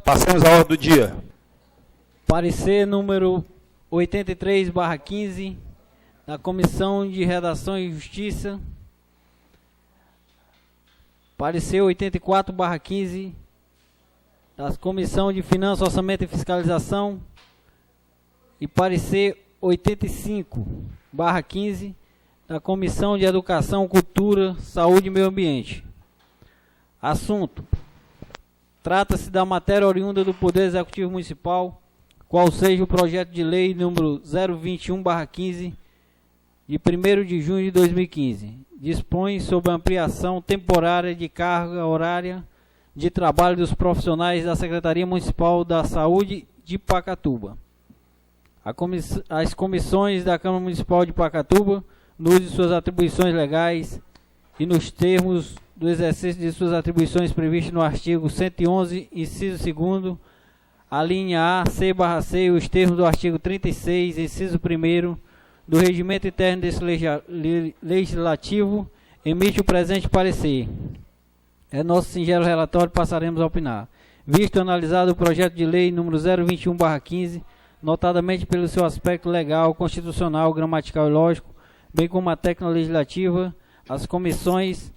Passemos à ordem do dia. Parecer número 83/15 da Comissão de Redação e Justiça. Parecer 84/15 da Comissão de Finanças, Orçamento e Fiscalização. E parecer 85/15 da Comissão de Educação, Cultura, Saúde e Meio Ambiente. Assunto: trata-se da matéria oriunda do Poder Executivo Municipal, qual seja o projeto de lei número 021/15, de 1º de junho de 2015. Dispõe sobre a ampliação temporária de carga horária de trabalho dos profissionais da Secretaria Municipal da Saúde de Pacatuba. As comissões da Câmara Municipal de Pacatuba, no uso de suas atribuições legais e nos termos do exercício de suas atribuições previstas no artigo 111, inciso 2º, a linha A, C/C e os termos do artigo 36, inciso 1º, do Regimento Interno desse Legislativo, emite o presente parecer. É nosso singelo relatório, passaremos a opinar. Visto e analisado o projeto de lei número 021/15, notadamente pelo seu aspecto legal, constitucional, gramatical e lógico, bem como a técnica legislativa, as comissões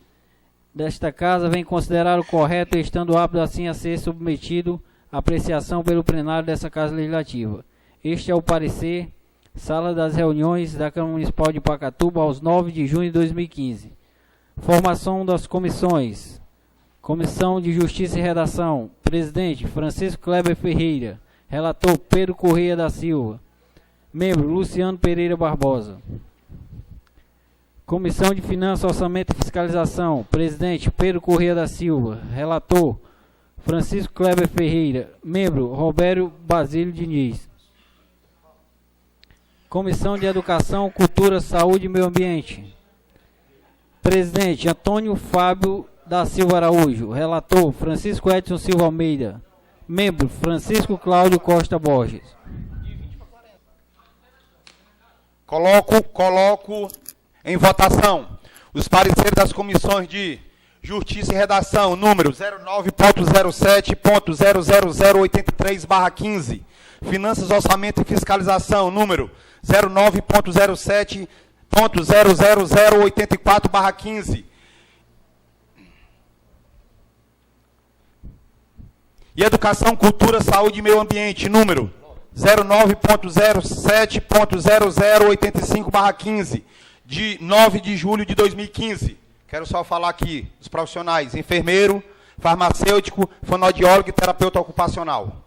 desta Casa vêm considerar o correto, estando apto assim a ser submetido à apreciação pelo plenário dessa Casa Legislativa. Este é o parecer, Sala das Reuniões da Câmara Municipal de Pacatuba, aos 9 de junho de 2015. Formação das comissões. Comissão de Justiça e Redação. Presidente: Francisco Kleber Ferreira. Relator: Pedro Correia da Silva. Membro: Luciano Pereira Barbosa. Comissão de Finanças, Orçamento e Fiscalização. Presidente: Pedro Correia da Silva. Relator: Francisco Kleber Ferreira. Membro: Robério Basílio Diniz. Comissão de Educação, Cultura, Saúde e Meio Ambiente. Presidente: Antônio Fábio da Silva Araújo. Relator: Francisco Edson Silva Almeida. Membro: Francisco Cláudio Costa Borges. Coloco em votação os pareceres das comissões de Justiça e Redação, número 09.07.00083/15. Finanças, Orçamento e Fiscalização, número 09.07.00084/15. E Educação, Cultura, Saúde e Meio Ambiente, número 09.07.0085/15, de 9 de julho de 2015. Quero só falar aqui dos profissionais: enfermeiro, farmacêutico, fonoaudiólogo e terapeuta ocupacional.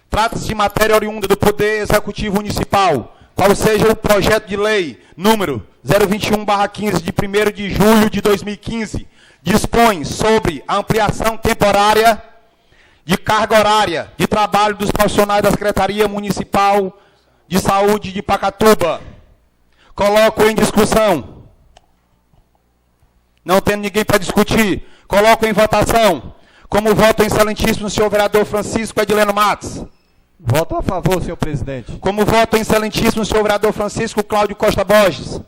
Trata-se de matéria oriunda do Poder Executivo Municipal, qual seja o projeto de lei número 021/15, de 1º de julho de 2015, dispõe sobre a ampliação temporária de carga horária de trabalho dos profissionais da Secretaria Municipal de Saúde de Pacatuba. Coloco em discussão. Não tendo ninguém para discutir, coloco em votação. Como voto, em excelentíssimo senhor vereador Francisco Edileno Matos. Voto a favor, senhor presidente. Como voto, em excelentíssimo senhor vereador Francisco Cláudio Costa Borges.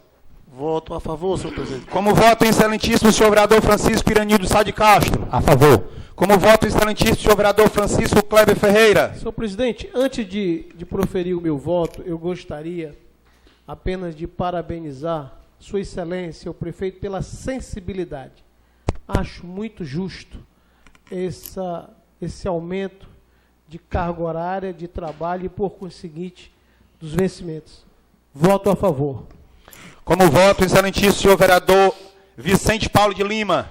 Voto a favor, senhor presidente. Como voto, em excelentíssimo senhor vereador Francisco Iranildo Sá de Castro. A favor. Como voto, em excelentíssimo senhor vereador Francisco Kleber Ferreira. Senhor presidente, antes de proferir o meu voto, eu gostaria apenas de parabenizar Sua Excelência, o prefeito, pela sensibilidade. Acho muito justo esse aumento de carga horária, de trabalho e, por conseguinte, dos vencimentos. Voto a favor. Como voto, excelentíssimo senhor vereador Vicente Paulo de Lima.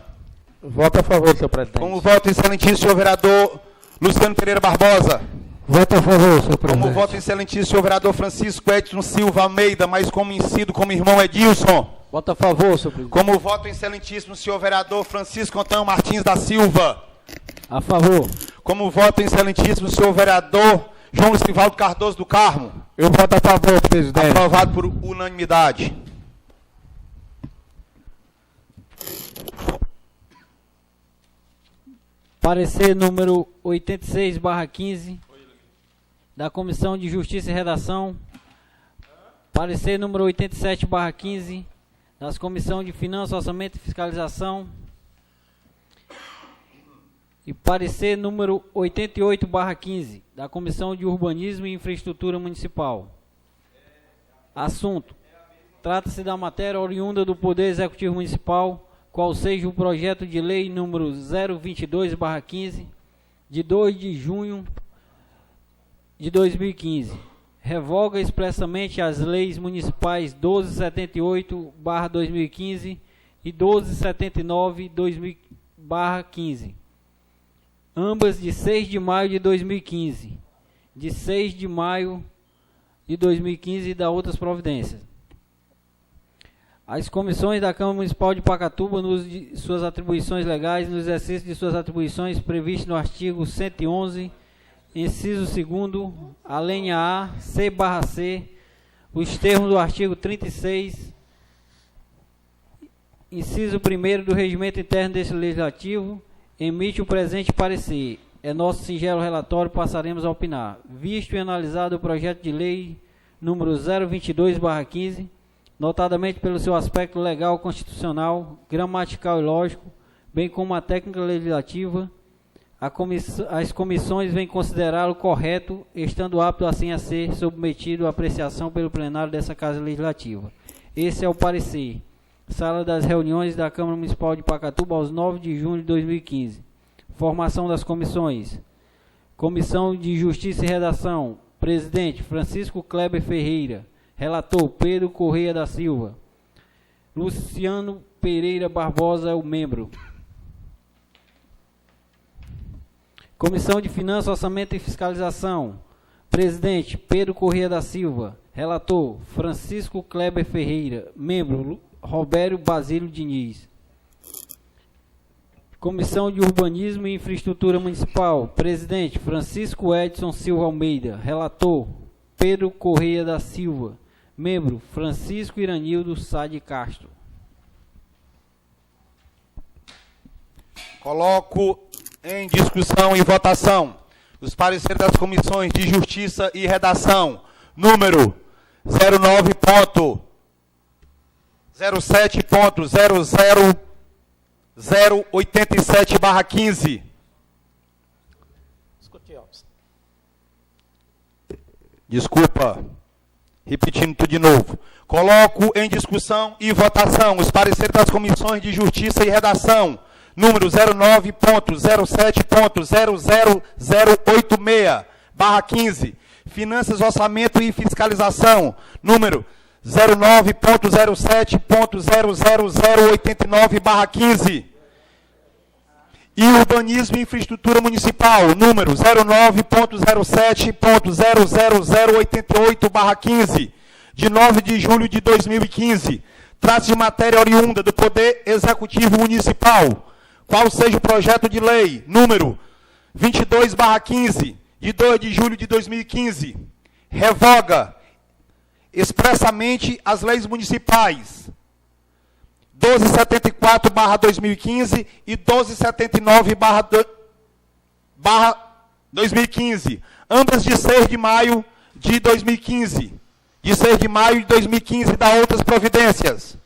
Voto a favor, senhor presidente. Como voto, excelentíssimo senhor vereador Luciano Pereira Barbosa. Voto a favor, senhor presidente. Como voto, excelentíssimo senhor vereador Francisco Edson Silva Almeida, mais conhecido como irmão Edilson. Voto a favor, senhor presidente. Como voto, excelentíssimo senhor vereador Francisco Antônio Martins da Silva. A favor. Como voto, excelentíssimo senhor vereador João Lucivaldo Cardoso do Carmo. Eu voto a favor, presidente. Aprovado por unanimidade. Parecer número 86/15 da Comissão de Justiça e Redação. Parecer número 87/15 das Comissões de Finanças, Orçamento e Fiscalização. E parecer número 88/15, da Comissão de Urbanismo e Infraestrutura Municipal. Assunto: trata-se da matéria oriunda do Poder Executivo Municipal, qual seja o projeto de lei número 022/15, de 2 de junho de 2015. Revoga expressamente as leis municipais 1278/2015 e 1279/15, ambas de 6 de maio de 2015, de 6 de maio de 2015 e da outras providências. As comissões da Câmara Municipal de Pacatuba, no uso de suas atribuições legais, no exercício de suas atribuições previstas no artigo 111, inciso 2º, a linha A, C/C, os termos do artigo 36, inciso 1º do Regimento Interno deste Legislativo, emite o presente parecer. É nosso singelo relatório, passaremos a opinar. Visto e analisado o projeto de lei número 022/15, notadamente pelo seu aspecto legal, constitucional, gramatical e lógico, bem como a técnica legislativa, as comissões vêm considerá-lo correto, estando apto assim a ser submetido à apreciação pelo plenário dessa Casa Legislativa. Esse é o parecer. Sala das reuniões da Câmara Municipal de Pacatuba, aos 9 de junho de 2015. Formação das comissões. Comissão de Justiça e Redação. Presidente: Francisco Kleber Ferreira. Relator: Pedro Correia da Silva. Luciano Pereira Barbosa é o membro. Comissão de Finanças, Orçamento e Fiscalização. Presidente: Pedro Correia da Silva. Relator: Francisco Kleber Ferreira. Membro: Robério Basílio Diniz. Comissão de Urbanismo e Infraestrutura Municipal. Presidente: Francisco Edson Silva Almeida. Relator: Pedro Correia da Silva. Membro: Francisco Iranildo Sá de Castro. Coloco em discussão e votação os pareceres das comissões de Justiça e Redação, número 09.07.00087/15. Desculpa, repetindo tudo de novo. Coloco em discussão e votação os pareceres das comissões de Justiça e Redação, número 09.07.00086/15. Finanças, Orçamento e Fiscalização, número 09.07.00089/15. E Urbanismo e Infraestrutura Municipal, número 09.07.00088/15, de 9 de julho de 2015. Trata-se de matéria oriunda do Poder Executivo Municipal, qual seja o projeto de lei, número 22/15, de 2 de julho de 2015. Revoga expressamente as leis municipais 1274/2015 e 1279/2015, ambas de 6 de maio de 2015. De 6 de maio de 2015 da outras providências.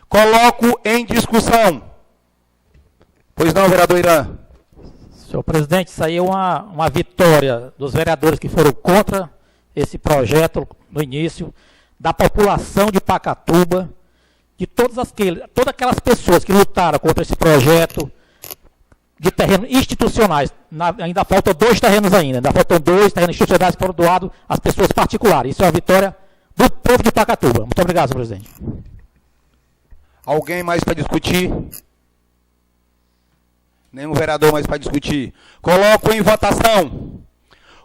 Coloco em discussão. Pois não, vereador Irã. Senhor presidente, isso aí é uma vitória dos vereadores que foram contra esse projeto no início, da população de Pacatuba, de todas aquelas pessoas que lutaram contra esse projeto de terrenos institucionais. Ainda faltam 2 terrenos ainda faltam 2 terrenos institucionais que foram doados às pessoas particulares. Isso é uma vitória do povo de Pacatuba. Muito obrigado, senhor presidente. Alguém mais para discutir? Nenhum vereador mais para discutir. Coloco em votação.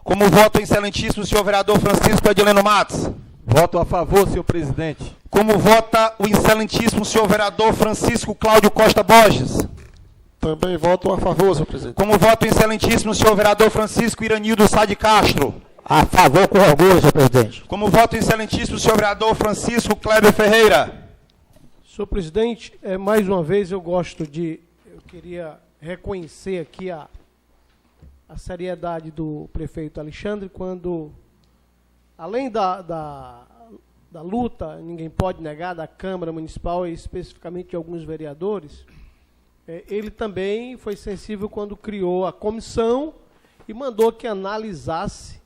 Como voto o excelentíssimo senhor vereador Francisco Edileno Matos. Voto a favor, senhor presidente. Como vota o excelentíssimo senhor vereador Francisco Cláudio Costa Borges. Também voto a favor, senhor presidente. Como voto o excelentíssimo senhor vereador Francisco Iranildo Sá de Castro. A favor com orgulho, senhor presidente. Como voto o excelentíssimo senhor vereador Francisco Kleber Ferreira. Senhor presidente, mais uma vez eu queria reconhecer aqui a seriedade do prefeito Alexandre, quando, além da luta, ninguém pode negar, da Câmara Municipal e especificamente de alguns vereadores, ele também foi sensível quando criou a comissão e mandou que analisasse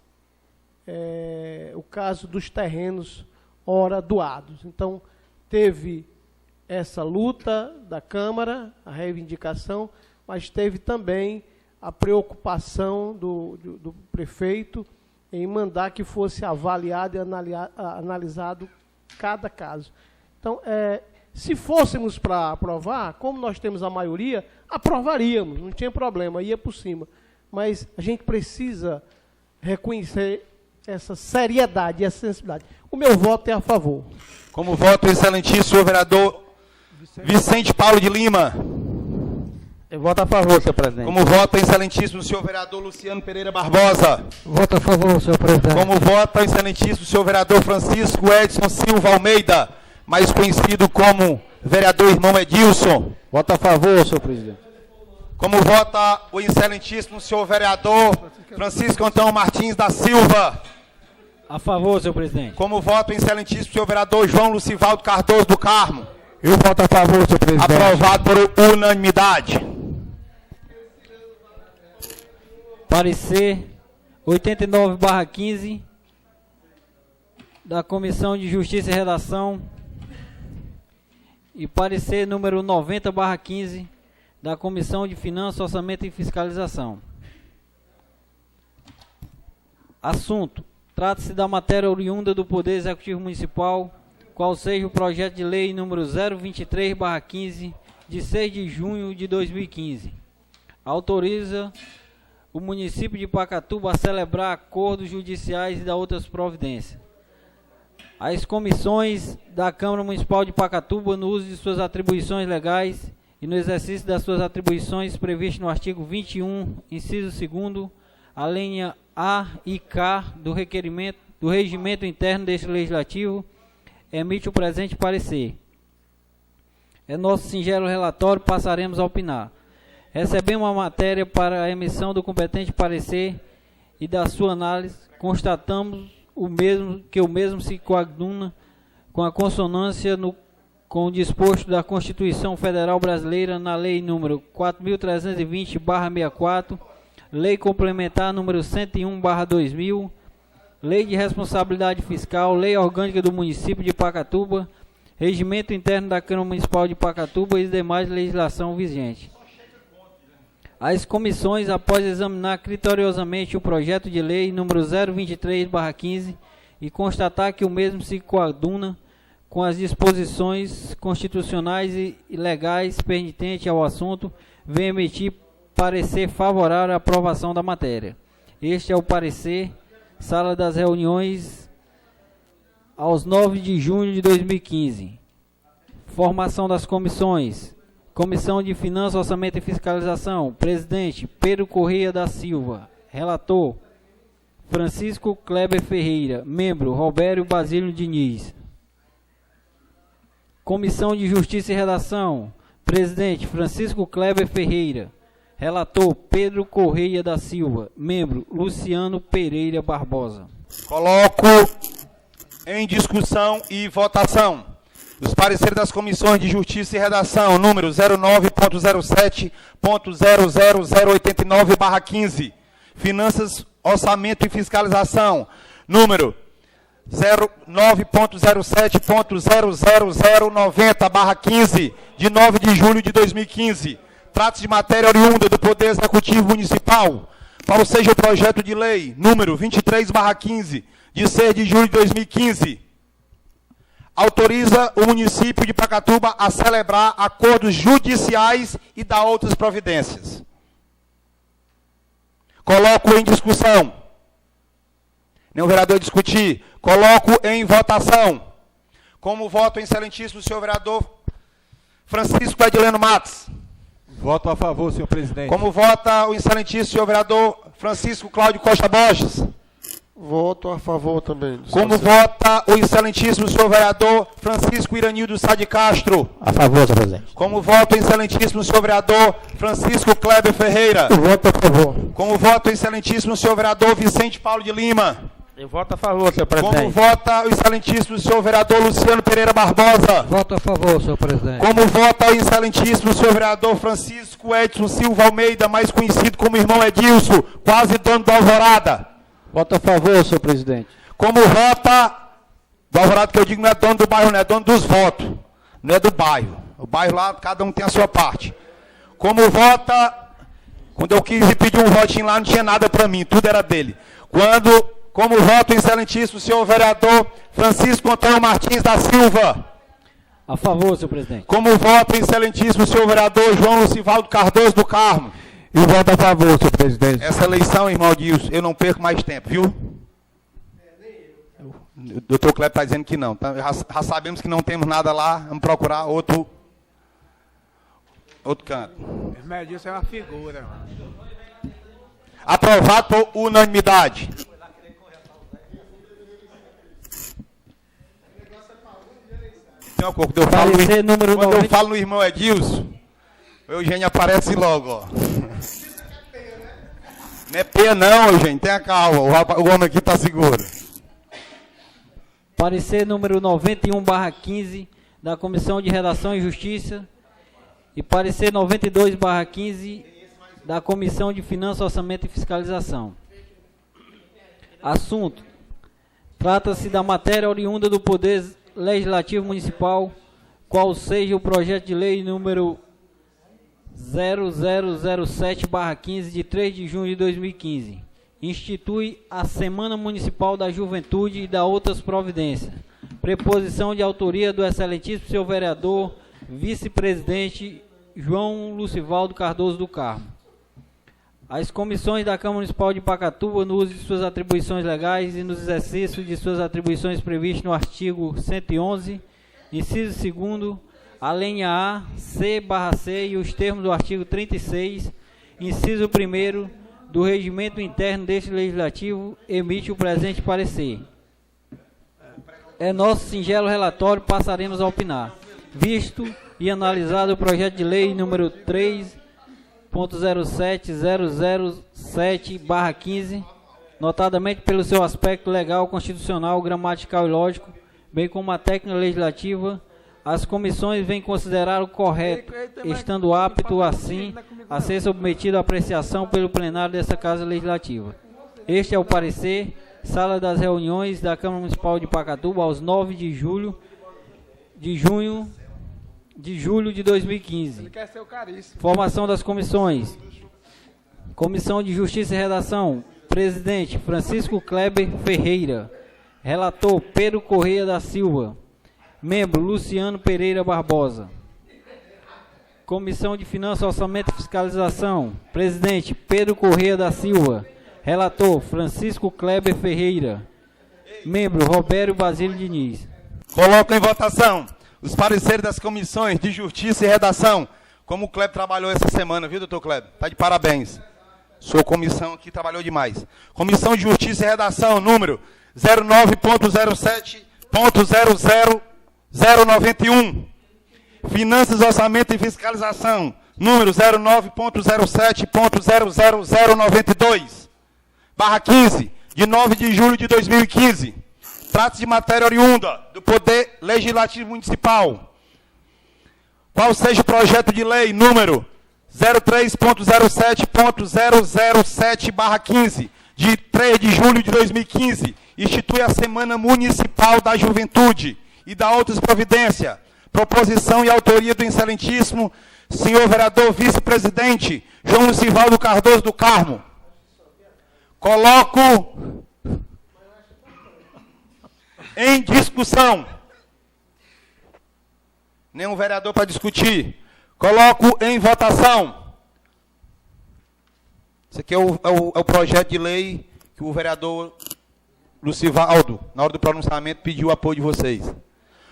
o caso dos terrenos ora doados. Então, teve essa luta da Câmara, a reivindicação, mas teve também a preocupação do prefeito em mandar que fosse avaliado e analisado cada caso. Então, se fôssemos para aprovar, como nós temos a maioria, aprovaríamos, não tinha problema, ia por cima. Mas a gente precisa reconhecer essa seriedade e essa sensibilidade. O meu voto é a favor. Como voto o excelentíssimo vereador Vicente Paulo de Lima. Eu voto a favor, senhor presidente. Como voto o excelentíssimo senhor vereador Luciano Pereira Barbosa. Voto a favor, senhor presidente. Como vota o excelentíssimo senhor vereador Francisco Edson Silva Almeida, mais conhecido como vereador irmão Edilson. Voto a favor, senhor presidente. Como vota o excelentíssimo senhor vereador Francisco Antônio Martins da Silva. A favor, senhor presidente. Como vota o excelentíssimo senhor vereador João Lucivaldo Cardoso do Carmo. Eu voto a favor, senhor presidente. Aprovado por unanimidade. Parecer 89/15 da Comissão de Justiça e Redação e parecer número 90/15 da Comissão de Finanças, Orçamento e Fiscalização. Assunto: trata-se da matéria oriunda do Poder Executivo Municipal, qual seja o projeto de lei número 023/15 de 6 de junho de 2015. Autoriza o município de Pacatuba a celebrar acordos judiciais e dar outras providências. As comissões da Câmara Municipal de Pacatuba, no uso de suas atribuições legais e no exercício das suas atribuições previstas no artigo 21, inciso 2º, a linha A e K do requerimento do regimento interno deste legislativo, emite o presente parecer. É nosso singelo relatório, passaremos a opinar. Recebemos a matéria para a emissão do competente parecer e da sua análise, constatamos que o mesmo se coaduna com a consonância com o disposto da Constituição Federal Brasileira na Lei número 4.320/64, Lei Complementar número 101/2000, Lei de Responsabilidade Fiscal, Lei Orgânica do Município de Pacatuba, Regimento Interno da Câmara Municipal de Pacatuba e demais legislação vigente. As comissões, após examinar criteriosamente o projeto de lei número 023/15 e constatar que o mesmo se coaduna com as disposições constitucionais e legais pertinentes ao assunto, vem emitir parecer favorável à aprovação da matéria. Este é o parecer, sala das reuniões, aos 9 de junho de 2015. Formação das comissões. Comissão de Finanças, Orçamento e Fiscalização. Presidente, Pedro Correia da Silva. Relator, Francisco Kleber Ferreira. Membro, Robério Basílio Diniz. Comissão de Justiça e Redação. Presidente, Francisco Kleber Ferreira. Relator, Pedro Correia da Silva. Membro, Luciano Pereira Barbosa. Coloco em discussão e votação os pareceres das comissões de Justiça e Redação, número 09.07.00089/15. Finanças, Orçamento e Fiscalização, número 09.07.00090/15, de 9 de julho de 2015. Trata-se de matéria oriunda do Poder Executivo Municipal, qual seja o projeto de lei, número 23/15, de 6 de julho de 2015. Autoriza o município de Pacatuba a celebrar acordos judiciais e dar outras providências. Coloco em discussão. Nenhum vereador discutir. Coloco em votação. Como voto o excelentíssimo senhor vereador Francisco Edileno Matos. Voto a favor, senhor presidente. Como vota o excelentíssimo senhor vereador Francisco Cláudio Costa Borges. Voto a favor também. Como vota o excelentíssimo senhor vereador Francisco Iranildo Sá de Castro. A favor, senhor presidente. Como vota o excelentíssimo senhor vereador Francisco Kleber Ferreira. Eu voto a favor. Como vota o excelentíssimo senhor vereador Vicente Paulo de Lima. Eu voto a favor, senhor Como presidente. vota o excelentíssimo senhor vereador Luciano Pereira Barbosa? Voto a favor, senhor presidente. Como vota o excelentíssimo senhor vereador Francisco Edson Silva Almeida, mais conhecido como irmão Edilson, quase dono do Alvorada? Voto a favor, senhor presidente. Como vota, do Alvorada que eu digo não é dono do bairro, não é dono dos votos, não é do bairro. O bairro lá, cada um tem a sua parte. Como vota, quando eu quis pedir um votinho lá, não tinha nada para mim, tudo era dele. Como vota o excelentíssimo senhor vereador Francisco Antônio Martins da Silva? A favor, senhor presidente. Como vota o excelentíssimo senhor vereador João Lucivaldo Cardoso do Carmo? E voto a favor, senhor presidente. Essa eleição, irmão Dilson, eu não perco mais tempo, viu? O doutor Kleber está dizendo que não. Tá? Já sabemos que não temos nada lá, vamos procurar outro canto. Irmão Dilson é uma figura. Aprovado por unanimidade. Quando Parecer número eu 90. falo no irmão Edilson, o Eugênio aparece logo, ó. Não é pena não, Eugênio, tenha calma, o homem aqui está seguro. Parecer número 91/15 da Comissão de Redação e Justiça e parecer 92/15 da Comissão de Finanças, Orçamento e Fiscalização. Assunto: trata-se da matéria oriunda do Poder Legislativo Municipal, qual seja o projeto de lei número 0007/15 de 3 de junho de 2015. Institui a Semana Municipal da Juventude e da outras providências. Preposição de autoria do excelentíssimo senhor vereador, vice-presidente João Lucivaldo Cardoso do Carmo. As comissões da Câmara Municipal de Pacatuba, no uso de suas atribuições legais e nos exercícios de suas atribuições previstas no artigo 111, inciso 2º, a linha A, C/C e os termos do artigo 36, inciso 1º, do regimento interno deste legislativo, emite o presente parecer. É nosso singelo relatório, passaremos a opinar. Visto e analisado o projeto de lei número 3.07007/15, notadamente pelo seu aspecto legal, constitucional, gramatical e lógico, bem como a técnica legislativa, as comissões vêm considerar o correto, estando apto, assim, a ser submetido à apreciação pelo plenário dessa Casa Legislativa. Este é o parecer, Sala das Reuniões da Câmara Municipal de Pacatuba, aos 9 de julho de 2015. Ele quer ser o caríssimo. Formação das comissões. Comissão de Justiça e Redação. Presidente, Francisco Kleber Ferreira. Relator, Pedro Correia da Silva. Membro, Luciano Pereira Barbosa. Comissão de Finanças, Orçamento e Fiscalização. Presidente, Pedro Correia da Silva. Relator, Francisco Kleber Ferreira. Membro, Robério Basílio Diniz. Coloco em votação os pareceres das comissões de Justiça e Redação. Como o Kleber trabalhou essa semana, viu, doutor Kleber? Está de parabéns. Sua comissão aqui trabalhou demais. Comissão de Justiça e Redação, número 09.07.00091. Finanças, Orçamento e Fiscalização, número 09.07.00092/15, de 9 de julho de 2015. Trata-se de matéria oriunda do Poder Legislativo Municipal, qual seja o projeto de lei número 03.07.007/15, de 3 de julho de 2015, institui a Semana Municipal da Juventude e da outras providências. Proposição e autoria do excelentíssimo senhor vereador vice-presidente João Lucivaldo Cardoso do Carmo. Coloco em discussão. Nenhum vereador para discutir. Coloco em votação. Esse aqui é o projeto de lei que o vereador Lucivaldo, na hora do pronunciamento, pediu o apoio de vocês.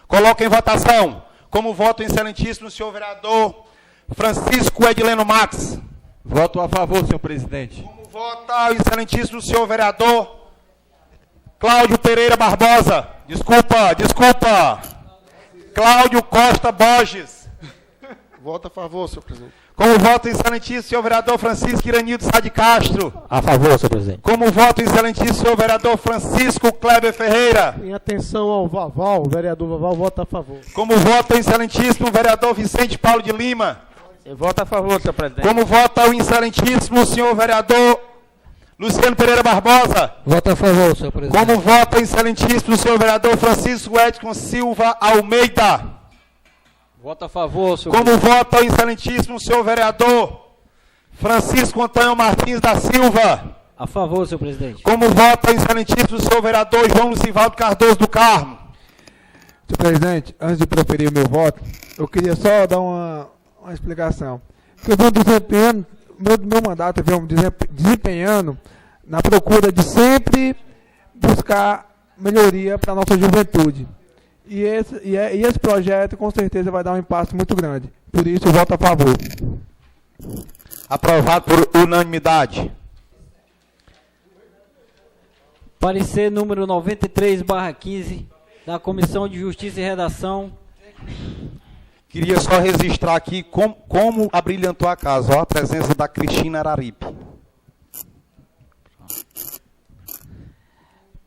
Coloco em votação. Como voto o excelentíssimo senhor vereador Francisco Edileno Max. Voto a favor, senhor presidente. Como vota o excelentíssimo senhor vereador Cláudio Pereira Barbosa. Desculpa. Cláudio Costa Borges. Voto a favor, senhor presidente. Como voto o excelentíssimo senhor vereador Francisco Iranildo Sá de Castro. A favor, senhor presidente. Como voto o excelentíssimo senhor vereador Francisco Kleber Ferreira. Em atenção ao Vaval, o vereador Vaval vota a favor. Como voto o excelentíssimo vereador Vicente Paulo de Lima. Eu voto a favor, senhor presidente. Como vota o excelentíssimo senhor vereador Luciano Pereira Barbosa. Voto a favor, senhor presidente. Como vota o excelentíssimo senhor vereador Francisco Edson Silva Almeida. Voto a favor, senhor Como vota o excelentíssimo senhor vereador Francisco Antônio Martins da Silva. A favor, senhor presidente. Como vota o excelentíssimo senhor vereador João Lucivaldo Cardoso do Carmo. Senhor presidente, antes de proferir o meu voto, eu queria só dar uma explicação. Eu venho desempenhando, meu mandato eu venho desempenhando na procura de sempre buscar melhoria para a nossa juventude. E esse projeto, com certeza, vai dar um impacto muito grande. Por isso, eu voto a favor. Aprovado por unanimidade. Parecer número 93/15 da Comissão de Justiça e Redação. Queria só registrar aqui como abrilhantou a casa, ó, a presença da Cristina Araripe.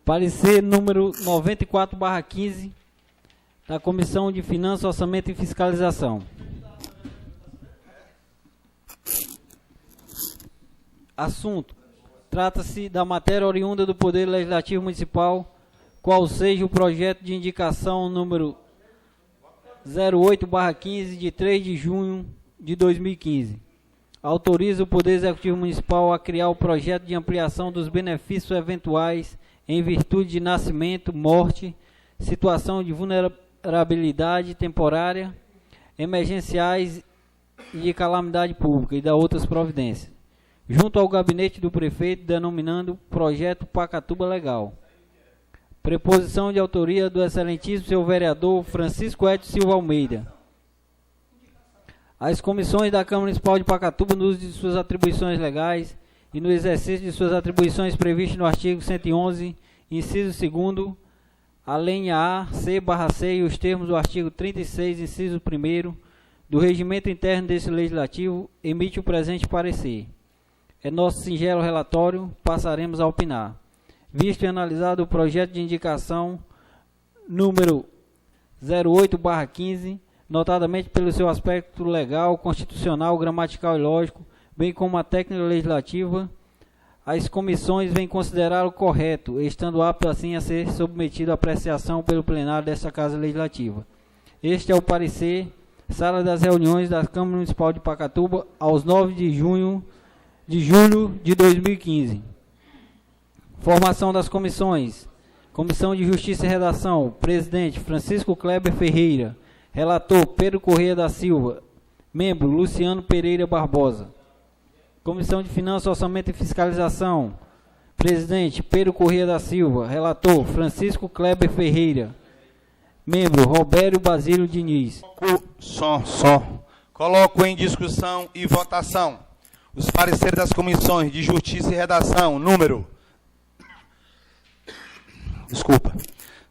Parecer número 94/15 da Comissão de Finanças, Orçamento e Fiscalização. Assunto: trata-se da matéria oriunda do Poder Legislativo Municipal, qual seja o projeto de indicação número 08/15 de 3 de junho de 2015. Autoriza o Poder Executivo Municipal a criar o projeto de ampliação dos benefícios eventuais em virtude de nascimento, morte, situação de vulnerabilidade temporária, emergenciais e de calamidade pública e da outras providências, junto ao gabinete do prefeito, denominando Projeto Pacatuba Legal. Preposição de autoria do excelentíssimo senhor vereador Francisco Edson Silva Almeida. As comissões da Câmara Municipal de Pacatuba, no uso de suas atribuições legais e no exercício de suas atribuições previstas no artigo 111, inciso 2º, a linha A, C/C e os termos do artigo 36, inciso 1º, do regimento interno desse legislativo, emite o presente parecer. É nosso singelo relatório, passaremos a opinar. Visto e analisado o projeto de indicação número 08/15, notadamente pelo seu aspecto legal, constitucional, gramatical e lógico, bem como a técnica legislativa, as comissões vêm considerar o correto, estando apto assim a ser submetido à apreciação pelo plenário desta Casa Legislativa. Este é o parecer, sala das reuniões da Câmara Municipal de Pacatuba, aos 9 de julho de 2015. Formação das comissões. Comissão de Justiça e Redação, presidente Francisco Kleber Ferreira, relator Pedro Corrêa da Silva, membro Luciano Pereira Barbosa. Comissão de Finanças, Orçamento e Fiscalização, presidente Pedro Corrêa da Silva, relator Francisco Kleber Ferreira, membro Robério Basílio Diniz. Coloco em discussão e votação os pareceres das comissões de Justiça e Redação, número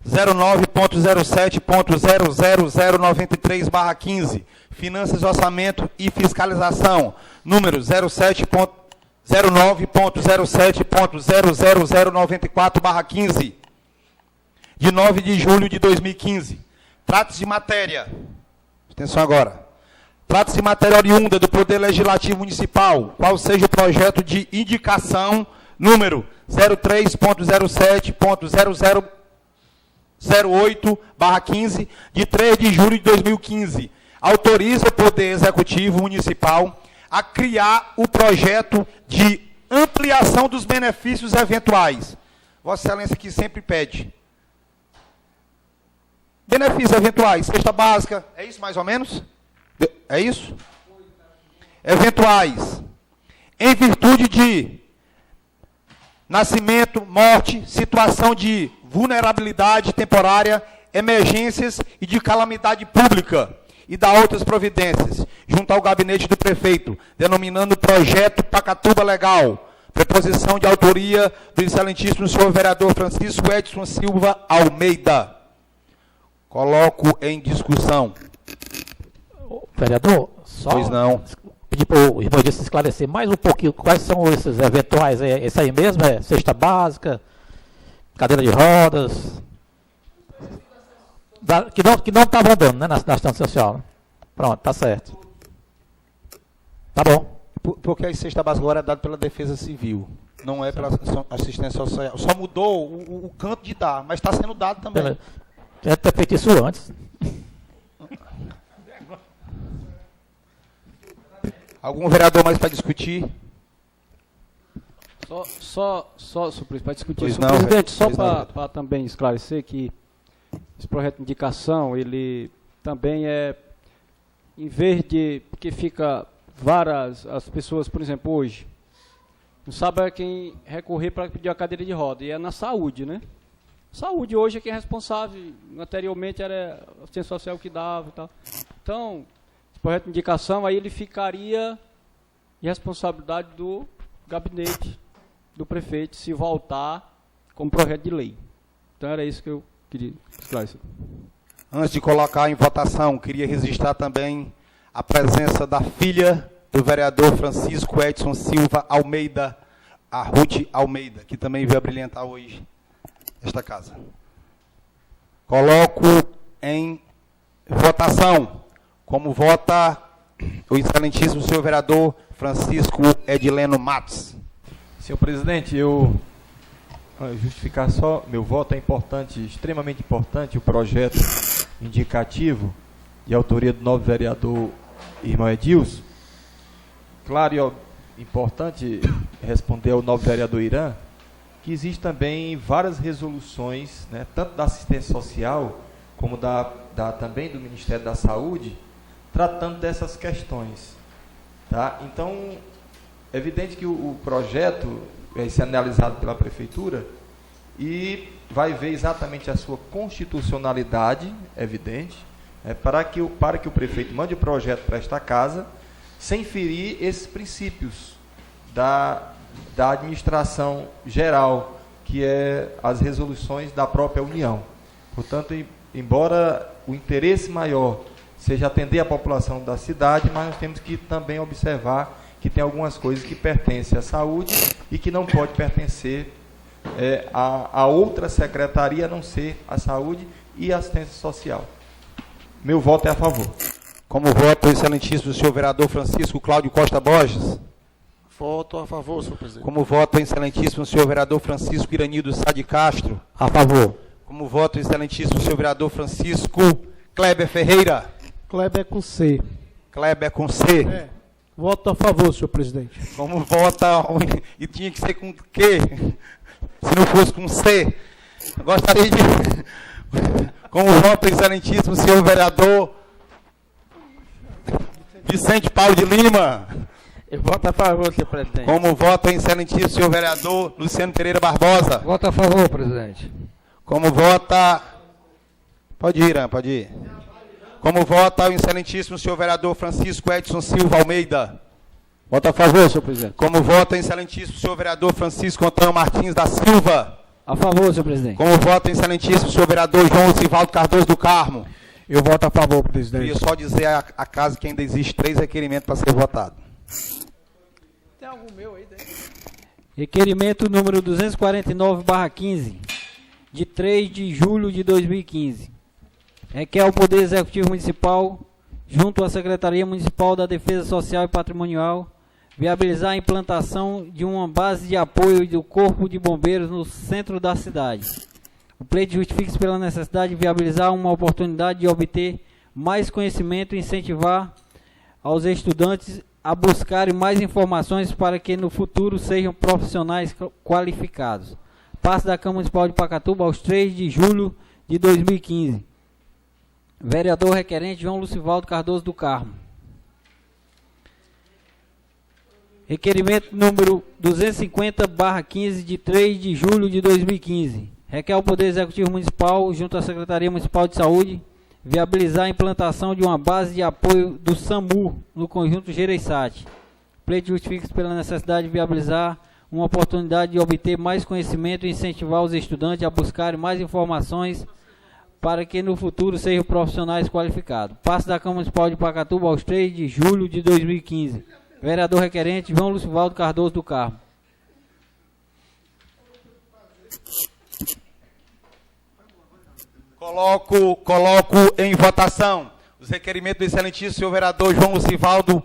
09.07.00093/15, Finanças, Orçamento e Fiscalização, número 09.07.00094/15, de 9 de julho de 2015. Trata-se de matéria, atenção agora, trata-se de matéria oriunda do Poder Legislativo Municipal, qual seja o projeto de indicação número 03.07.0008/15, de 3 de julho de 2015. Autoriza o Poder Executivo Municipal a criar o projeto de ampliação dos benefícios eventuais. Vossa Excelência aqui sempre pede. Benefícios eventuais, cesta básica, é isso mais ou menos? É isso? Eventuais. Em virtude de nascimento, morte, situação de vulnerabilidade temporária, emergências e de calamidade pública e da outras providências, junto ao gabinete do prefeito, denominando o Projeto Pacatuba Legal, preposição de autoria do excelentíssimo senhor vereador Francisco Edson Silva Almeida. Coloco em discussão. Vereador, só Pois não. pedir pedir para o irmão Edilson esclarecer mais um pouquinho quais são esses eventuais. É esse aí mesmo? É cesta básica, cadeira de rodas, que não estavam dando, né, na assistência social. Né? Pronto, tá certo. Tá bom. Porque a cesta básica agora é dada pela Defesa Civil, não é pela assistência social. Só mudou o canto de dar, mas está sendo dado também. Já ter feito isso antes. Algum vereador mais para discutir? Só, senhor presidente, para discutir Pois isso. não, Presidente, só pois não. para também esclarecer que esse projeto de indicação, ele também é, em vez de que fica as pessoas, por exemplo, hoje, não sabe a quem recorrer para pedir a cadeira de roda, e é na saúde, né? Saúde hoje é quem é responsável, anteriormente era a assistência social que dava e tal. Então, esse projeto de indicação, aí ele ficaria de responsabilidade do gabinete do prefeito se voltar como projeto de lei. Então era isso que eu queria esclarecer. Antes de colocar em votação, queria registrar também a presença da filha do vereador Francisco Edson Silva Almeida, a Ruth Almeida, que também veio brilhantar hoje esta casa. Coloco em votação, como vota o excelentíssimo senhor vereador Francisco Edileno Matos. Senhor presidente, eu justificar só meu voto. É importante, extremamente importante, o projeto indicativo de autoria do novo vereador irmão Edilson. Claro e importante responder ao novo vereador Irã que existe também várias resoluções, né, tanto da assistência social como também do Ministério da Saúde, tratando dessas questões. Tá? Então, é evidente que o projeto vai ser analisado pela Prefeitura e vai ver exatamente a sua constitucionalidade, evidente, para que o prefeito mande o projeto para esta casa, sem ferir esses princípios da administração geral, que é as resoluções da própria União. Portanto, embora o interesse maior seja atender a população da cidade, mas nós temos que também observar que tem algumas coisas que pertencem à saúde e que não pode pertencer a outra secretaria, a não ser a saúde e a assistência social. Meu voto é a favor. Como voto o excelentíssimo senhor vereador Francisco Cláudio Costa Borges? Voto a favor, senhor presidente. Como voto o excelentíssimo senhor vereador Francisco Iranildo Sá de Castro? A favor. Como voto o excelentíssimo senhor vereador Francisco Kleber Ferreira? Kleber é com C. Kleber com C. Voto a favor, senhor presidente. Como vota, e tinha que ser com Q, se não fosse com C. Gostaria de, como voto o excelentíssimo senhor vereador Vicente Paulo de Lima. Eu voto a favor, senhor presidente. Como voto o excelentíssimo senhor vereador Luciano Pereira Barbosa. Voto a favor, presidente. Como vota... Pode ir, Irã, pode ir. Como vota o excelentíssimo senhor vereador Francisco Edson Silva Almeida. Voto a favor, senhor presidente. Como vota o excelentíssimo senhor vereador Francisco Antônio Martins da Silva. A favor, senhor presidente. Como vota o excelentíssimo senhor vereador João Osivaldo Cardoso do Carmo. Eu voto a favor, presidente. Queria só dizer a casa que ainda existe 3 requerimentos para ser votado. Tem algum meu aí dentro? Requerimento número 249/15, de 3 de julho de 2015. Requer ao Poder Executivo Municipal, junto à Secretaria Municipal da Defesa Social e Patrimonial, viabilizar a implantação de uma base de apoio do Corpo de Bombeiros no centro da cidade. O pleito justifica-se pela necessidade de viabilizar uma oportunidade de obter mais conhecimento e incentivar aos estudantes a buscarem mais informações para que no futuro sejam profissionais qualificados. Passe da Câmara Municipal de Pacatuba aos 3 de julho de 2015. Vereador requerente João Lucivaldo Cardoso do Carmo. Requerimento número 250/15 de 3 de julho de 2015. Requer ao Poder Executivo Municipal, junto à Secretaria Municipal de Saúde, viabilizar a implantação de uma base de apoio do SAMU no conjunto Gereissati. Pleito justifica-se pela necessidade de viabilizar uma oportunidade de obter mais conhecimento e incentivar os estudantes a buscarem mais informações para que no futuro sejam profissionais qualificados. Passe da Câmara Municipal de Pacatuba aos 3 de julho de 2015. Vereador requerente João Lucivaldo Cardoso do Carmo. Coloco em votação os requerimentos do excelentíssimo senhor vereador João Lucivaldo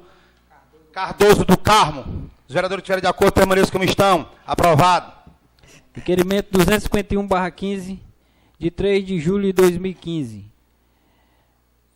Cardoso do Carmo. Os vereadores que estiverem de acordo permaneçam como estão. Aprovado. Requerimento 251/15, de 3 de julho de 2015.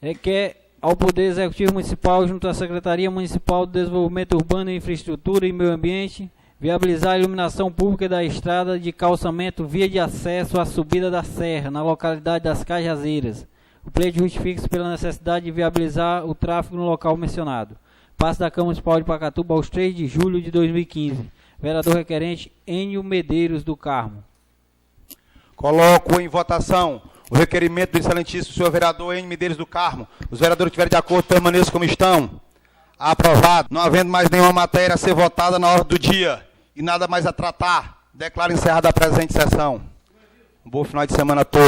Requer ao Poder Executivo Municipal, junto à Secretaria Municipal de Desenvolvimento Urbano, Infraestrutura e Meio Ambiente, viabilizar a iluminação pública da estrada de calçamento via de acesso à subida da serra, na localidade das Cajazeiras. O pleito justifica-se pela necessidade de viabilizar o tráfego no local mencionado. Passe da Câmara Municipal de Pacatuba aos 3 de julho de 2015. Vereador requerente Enio Medeiros do Carmo. Coloco em votação o requerimento do excelentíssimo senhor vereador Enio Medeiros do Carmo. Os vereadores que estiverem de acordo permaneçam como estão. Aprovado. Não havendo mais nenhuma matéria a ser votada na ordem do dia e nada mais a tratar, declaro encerrada a presente sessão. Um bom final de semana a todos.